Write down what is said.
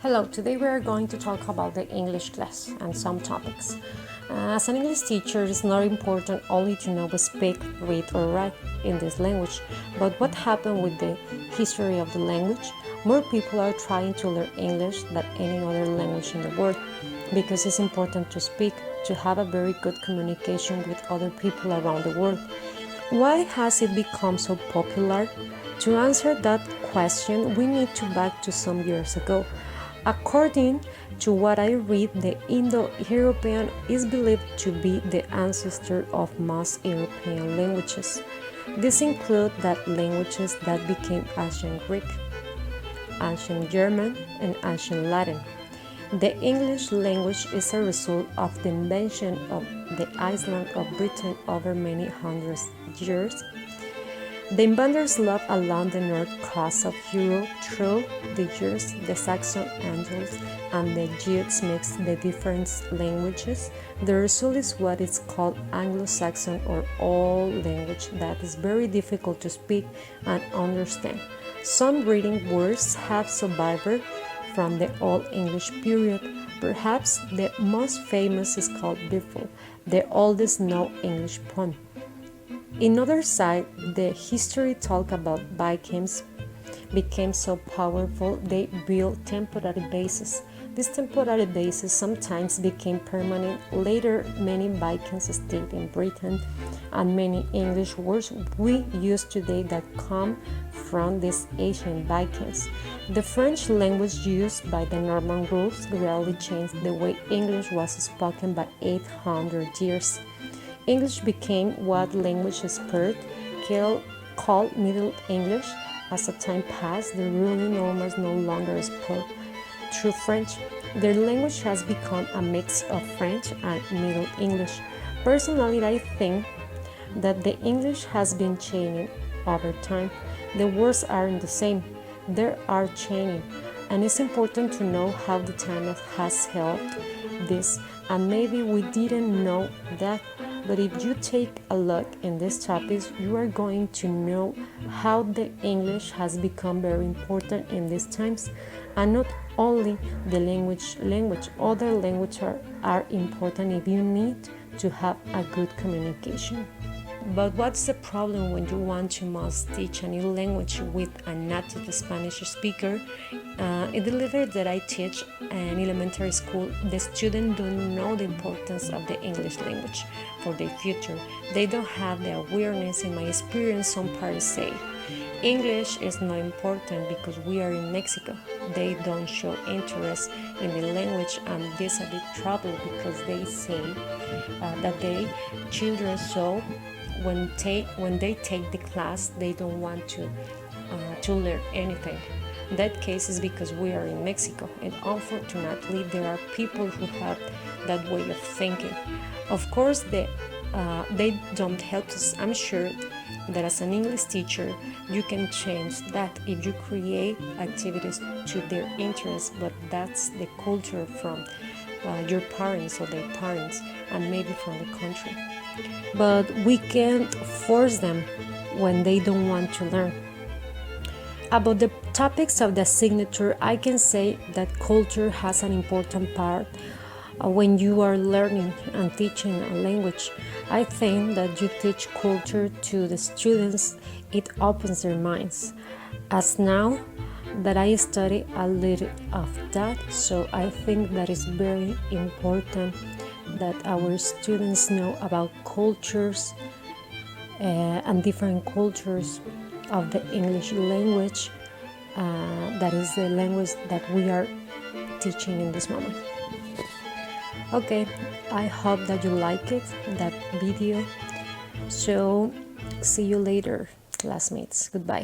Hello, today we are going to talk about the English class and some topics. As an English teacher, it's not important only to know speak, read, or write in this language, but what happened with the history of the language? More people are trying to learn English than any other language in the world because it's important to speak, to have a very good communication with other people around the world. Why has it become so popular? To answer that question, we need to back to some years ago. According to what I read, the Indo-European is believed to be the ancestor of most European languages. This includes that languages that became ancient Greek, ancient German, and ancient Latin. The English language is a result of the invention of the island of Britain over many hundreds of years. The invaders lived along the north coast of Europe through the years. The Saxon Angles and the Jutes mixed the different languages. The result is what is called Anglo-Saxon or Old language that is very difficult to speak and understand. Some written words have survived from the Old English period. Perhaps the most famous is called Bible, the oldest known English poem. In other side, the history talk about Vikings became so powerful they built temporary bases. These temporary bases sometimes became permanent. Later, many Vikings stayed in Britain, and many English words we use today that come from these ancient Vikings. The French language used by the Norman rulers gradually changed the way English was spoken by 800 years. English became what language experts called Middle English. As the time passed, the ruling Normans no longer spoke true French. Their language has become a mix of French and Middle English. Personally, I think that the English has been changing over time. The words aren't the same. They are changing. And it's important to know how the time has helped this. And maybe we didn't know that. But if you take a look in these topics, you are going to know how the English has become very important in these times. And not only the language, other languages are important if you need to have a good communication. But what's the problem when you want to must teach a new language with a native Spanish speaker? In the level that I teach in elementary school, the students don't know the importance of the English language for their future. They don't have the awareness. In my experience, some parents say, English is not important because we are in Mexico. They don't show interest in the language, and this is a big trouble because they say that they children so when they take the class, they don't want to learn anything. That case is because we are in Mexico, and unfortunately, there are people who have that way of thinking. Of course, they don't help us. I'm sure that as an English teacher, you can change that if you create activities to their interests, but that's the culture from your parents or their parents, and maybe from the country. But we can't force them when they don't want to learn. About the topics of the signature, I can say that culture has an important part when you are learning and teaching a language. I think that you teach culture to the students, it opens their minds. As now that I study a little of that, so I think that is very important that our students know about cultures and different cultures of the English language. That is the language that we are teaching in this moment. Okay, I hope that you like it, that video. So see you later, classmates. Goodbye.